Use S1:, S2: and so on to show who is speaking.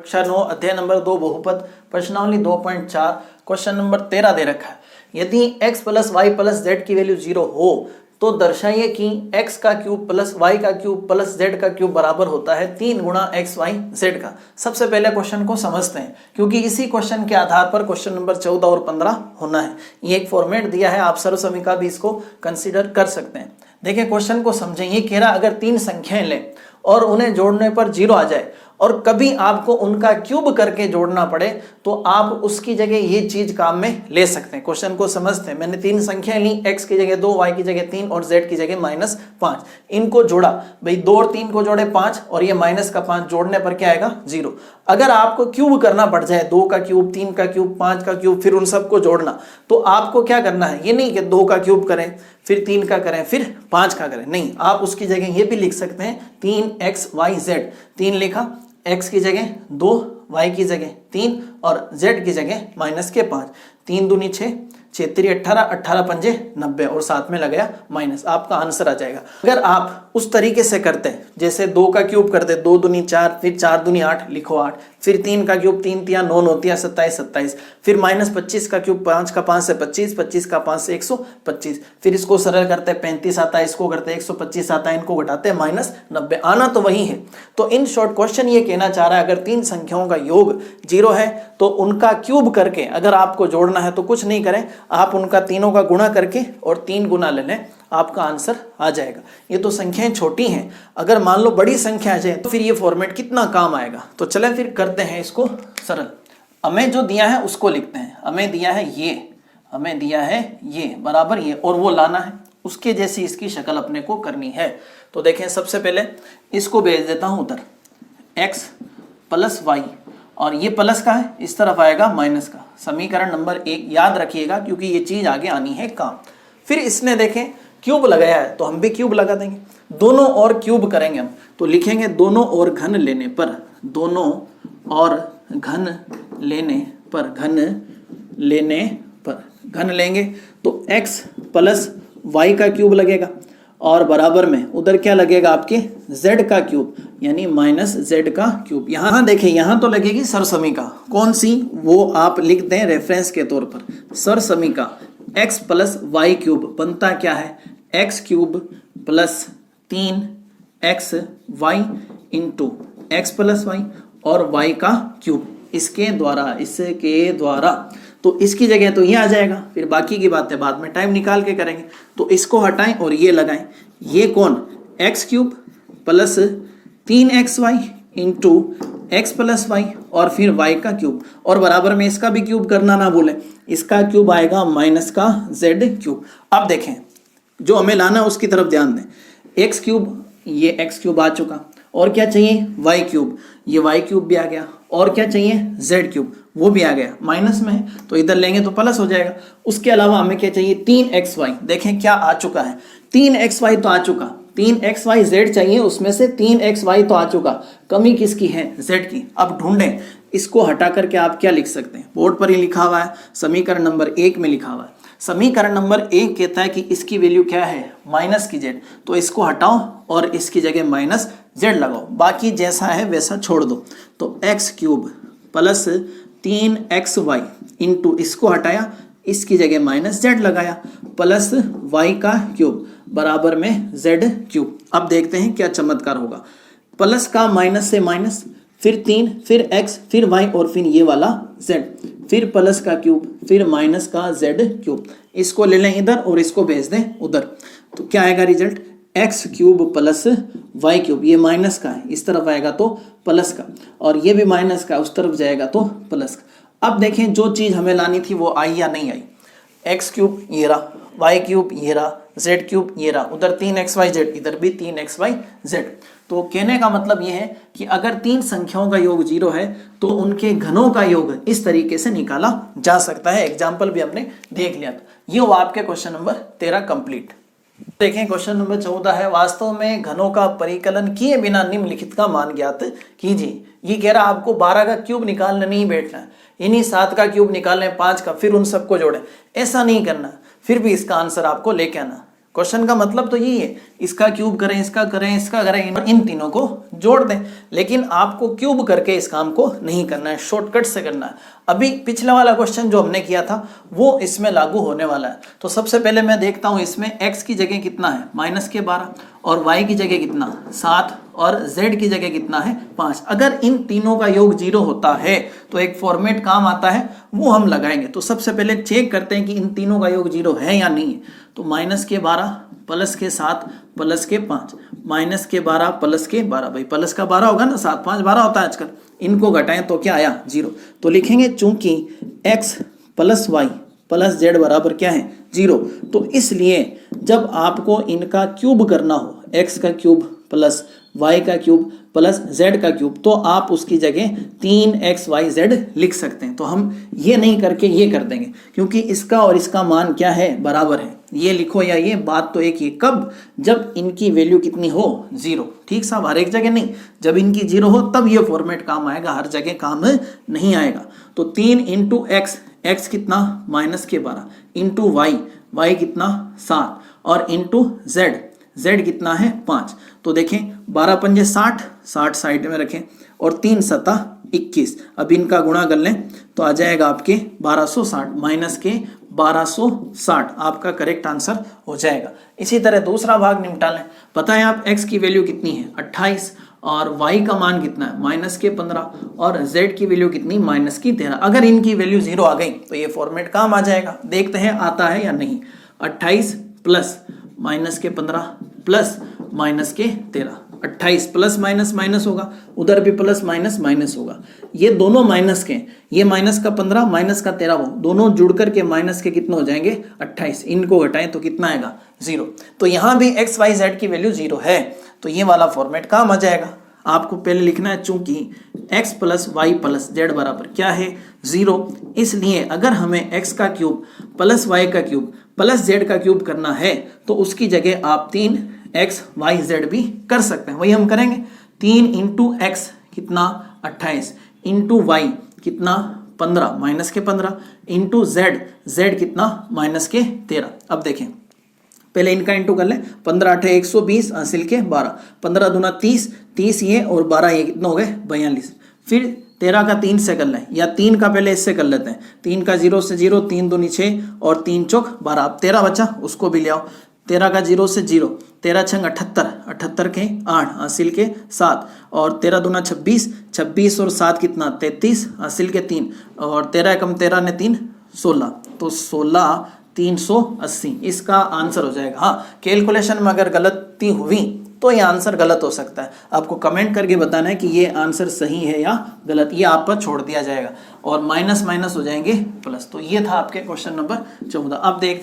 S1: कक्षा 9 अध्याय नंबर 2 बहुपद प्रश्नावली 2.4 क्वेश्चन नंबर 13 दे रखा है। यदि x plus Y plus Z की वैल्यू 0 हो तो दर्शाइए कि x का क्यूब प्लस वाई का क्यूब प्लस जेड का क्यूब बराबर होता है 3 गुणा एक्स वाई जेड का। सबसे पहले क्वेश्चन को समझते हैं क्योंकि इसी क्वेश्चन के आधार पर क्वेश्चन नंबर 14 और 15 होना है। ये एक फॉर्मेट दिया है, आप सर्वसमीका भी इसको कंसीडर कर सकते हैं। देखिए क्वेश्चन को समझें। ये कह रहा अगर 3 संख्याएं लें और उन्हें जोड़ने पर 0 आ जाए और कभी आपको उनका क्यूब करके जोड़ना पड़े तो आप उसकी जगह ये चीज काम में ले सकते हैं। क्वेश्चन को समझते हैं। मैंने 3 संख्याएं ली, x की जगह 2, y की जगह 3 और z की जगह -5। इनको जोड़ा, भाई 2 और 3 को जोड़े 5 और ये माइनस का 5 जोड़ने पर क्या आएगा 0। अगर आपको क्यूब करना पड़ जाए, 2 का क्यूब, 3 का क्यूब, 5 का क्यूब, फिर उन सबको जोड़ना, तो आपको क्या करना है, ये नहीं कि 2 का क्यूब करें फिर 3 का करें फिर 5 का करें, नहीं, आप उसकी जगह ये भी लिख सकते हैं 3xyz। 3 लिखा, x की जगह 2, y की जगह 3 और z की जगह -5। 3 दूनी 6, 6 3 18, 18 पंजे 90 और साथ में लगाया माइनस, आपका आंसर आ जाएगा। अगर आप उस तरीके से करते हैं जैसे 2 का क्यूब करते, 2 दूनी 4, फिर 4 दूनी 8 लिखो 8, फिर 3 का क्यूब 3 तिया 9, 9 तिया 27 27, फिर -25 का क्यूब 5 का 5 से 25, 25 का 5 से 125, फिर इसको सरल करते 35 आता है, इसको करते 125 आता है, इनको घटाते -90, आना तो वही है। तो इन शॉर्ट क्वेश्चन ये कहना चाह रहा है अगर 3 संख्याओं का योग 0 है तो उनका क्यूब करके अगर आपको जोड़ना है तो कुछ नहीं करें, आप उनका तीनों का गुणा करके और 3 गुना ले लें, आपका आंसर आ जाएगा। ये तो संख्याएं छोटी हैं, अगर मान लो बड़ी संख्या आ जाए तो फिर ये फॉर्मेट कितना काम आएगा। तो चलें फिर करते हैं इसको सरल। हमें जो दिया है उसको लिखते हैं। हमें दिया है ये बराबर ये, और वो लाना है उसके जैसी इसकी शक्ल अपने को करनी है। तो देखें सबसे पहले इसको भेज देता हूं उधर, x प्लस वाई, और ये प्लस का है, इस तरफ आएगा माइनस का। समीकरण नंबर 1 याद रखिएगा क्योंकि ये चीज आगे आनी है काम। फिर इसने देखें क्यूब लगाया है तो हम भी क्यूब लगा देंगे, दोनों और क्यूब करेंगे हम, तो लिखेंगे दोनों और घन लेने पर, दोनों और घन लेंगे तो x प्लस वाई का क्यूब लगेगा और बराबर में उधर क्या लगेगा आपके z का क्यूब, यानी -z का क्यूब। यहाँ देखें, यहाँ तो लगेगी सरसमीका, कौन सी वो आप लिख दें रेफरेंस के तौर पर। सरसमीका x प्लस वाई क्यूब बनता क्या है, x cube plus 3x Y into X plus Y और y का क्यूब, इसके द्वारा तो इसकी जगह तो ये आ जाएगा, फिर बाकी की बातें बाद में टाइम निकाल के करेंगे। तो इसको हटाएं और ये लगाएं, ये कौन x cube plus 3x Y into X plus Y और फिर y का क्यूब, और बराबर में इसका भी क्यूब करना ना भूलें, इसका क्यूब आएगा माइनस का z क्यूब। अब देखें जो हमें लाना है उसकी तरफ ध्यान दें। x क्यूब, ये x क्यूब आ चुका, और क्या चाहिए y क्यूब, ये y क्यूब भी आ गया, और क्या चाहिए z क्यूब, वो भी आ गया, माइनस में है तो इधर लेंगे तो प्लस हो जाएगा। उसके अलावा हमें क्या चाहिए 3xy, देखें क्या आ चुका है 3xy तो आ चुका, 3xyz चाहिए, उसमें से 3xy तो आ चुका, कमी किसकी है z की। अब ढूंढें, इसको हटा करके आप क्या लिख सकते हैं, बोर्ड पर ही लिखा हुआ है, समीकरण नंबर 1 में लिखा हुआ है। समीकरण नंबर 1 कहता है कि इसकी वैल्यू क्या है माइनस की z, तो इसको हटाओ और इसकी जगह -z लगाओ, बाकी जैसा है वैसा छोड़ दो। तो x cube plus 3xy into इसको हटाया, इसकी जगह -z लगाया, प्लस y का क्यूब बराबर में z क्यूब। अब देखते हैं क्या चमत्कार होगा। प्लस का माइनस से माइनस, फिर 3, फिर x, फिर y और फिर ये वाला z, फिर प्लस का क्यूब, फिर माइनस का z क्यूब। इसको ले लें इधर और इसको भेज दें उधर, तो क्या आएगा result, x cube plus y cube, ये माइनस का है इस तरफ आएगा तो प्लस का, और ये भी माइनस का उस तरफ जाएगा तो प्लस का। अब देखें जो चीज हमें लानी थी वो आई या नहीं आई। x क्यूब ये रहा, y क्यूब ये रहा, z क्यूब ये रहा, उधर 3xyz, इधर भी 3xyz। तो कहने का मतलब ये है कि अगर 3 संख्याओं का योग 0 है तो उनके घनों का योग इस तरीके से निकाला जा सकता है। एग्जाम्पल भी हमने देख लिया था। ये हुआ आपके क्वेश्चन नंबर 13 कंप्लीट। देखें क्वेश्चन नंबर 14 है, वास्तव में घनों का परिकलन किए बिना निम्नलिखित का मान ज्ञात कीजिए। ये कह रहा आपको 12 का क्यूब निकालने नहीं बैठना है, इन्हीं 7 का क्यूब निकालें, 5 का, फिर उन सबको जोड़ें, ऐसा नहीं करना, फिर भी इसका आंसर आपको लेके आना। क्वेश्चन का मतलब तो यही है, इसका क्यूब करें, इसका करें, इसका करें, इन तीनों को जोड़ दें। लेकिन आपको क्यूब करके इस काम को नहीं करना है, शॉर्टकट से करना है। अभी पिछला वाला क्वेश्चन जो हमने किया था वो इसमें लागू होने वाला है। तो सबसे पहले मैं देखता हूँ इसमें x की जगह कितना है -12 और y की जगह कितना 7 और z की जगह कितना है 5। अगर इन तीनों का योग 0 होता है तो एक फॉर्मेट काम आता है, वो हम लगाएंगे। तो सबसे पहले चेक करते हैं कि इन तीनों का योग 0 है या नहीं है। तो -12 प्लस के 7 प्लस के 5, -12 प्लस के 12, भाई प्लस का 12 होगा ना, 7 5 12 होता है आजकल। इनको घटाएं तो क्या आया 0। तो लिखेंगे चूंकि x plus Y plus Z बराबर क्या है 0, तो इसलिए जब आपको इनका क्यूब करना हो, x का क्यूब प्लस y का क्यूब प्लस z का क्यूब, तो आप उसकी जगह 3xyz लिख सकते हैं। तो हम ये नहीं करके ये कर देंगे, क्योंकि इसका और इसका मान क्या है बराबर है। ये लिखो या ये बात तो एक ही, कब, जब इनकी वैल्यू कितनी हो 0। ठीक साहब, हर एक जगह नहीं, जब इनकी 0 हो तब ये फॉर्मेट काम आएगा, हर जगह काम नहीं आएगा। तो 3 इंटू x कितना -12 इंटू y कितना 7 और इंटू z कितना है 5। तो देखें 12 पंजे 60 साइड में रखें और 3 सता 21। अब इनका गुणा कर लें तो आ जाएगा आपके 1260 माइनस के 1260 आपका करेक्ट आंसर हो जाएगा। इसी तरह दूसरा भाग निपटा लें। पता है आप x की वैल्यू कितनी है 28 और y का मान कितना है -15 और z की वैल्यू कितनी -13। अगर इनकी वैल्यू 0 आ गई तो ये फॉर्मेट काम आ जाएगा। देखते हैं आता है या नहीं। 28 प्लस -15 प्लस -13, 28 प्लस माइनस होगा, उधर भी प्लस माइनस होगा। ये दोनों माइनस के, ये माइनस का 15 माइनस का 13, वो दोनों जुड़ करके माइनस के कितने हो जाएंगे 28। इनको घटाएं तो कितना आएगा 0। तो यहाँ भी x y z की वैल्यू 0 है, तो ये वाला फॉर्मेट काम आ जाएगा। आपको पहले लिखना है चूंकि x plus Y plus Z बराबर क्या है 0, इसलिए अगर हमें x का क्यूब प्लस y का क्यूब प्लस z का क्यूब करना है तो उसकी जगह आप 3xyz भी कर सकते हैं। वही हम करेंगे। 3 इंटू एक्स कितना 28 इंटू वाई कितना 15 माइनस के 15 इंटू z कितना -13। अब देखें पहले इनका इंटू कर लें। 15 8 120 हासिल के 12, 15 दूना 30 ये और 12 ये कितना हो गए 42। फिर 13 का 3 से कर लें, या 3 का पहले इससे कर लेते हैं। 3 का 0 से 0, 3 दूनी 6 और 3 चौक 12। अब 13 बचा, उसको भी ले आओ। 13 का 0 से 0, 13 छंग 78, 78 के 8 हासिल के 7 और 13 दूना 26, 26 और 7 कितना 33 हासिल के 3 और 13 कम 13 ने 3 16, तो 16 380 इसका आंसर हो जाएगा। हाँ, कैलकुलेशन में अगर गलती हुई तो ये आंसर गलत हो सकता है। आपको कमेंट करके बताना है कि ये आंसर सही है या गलत, ये आप पर छोड़ दिया जाएगा और माइनस हो जाएंगे प्लस। तो ये था आपके क्वेश्चन नंबर 14। अब देख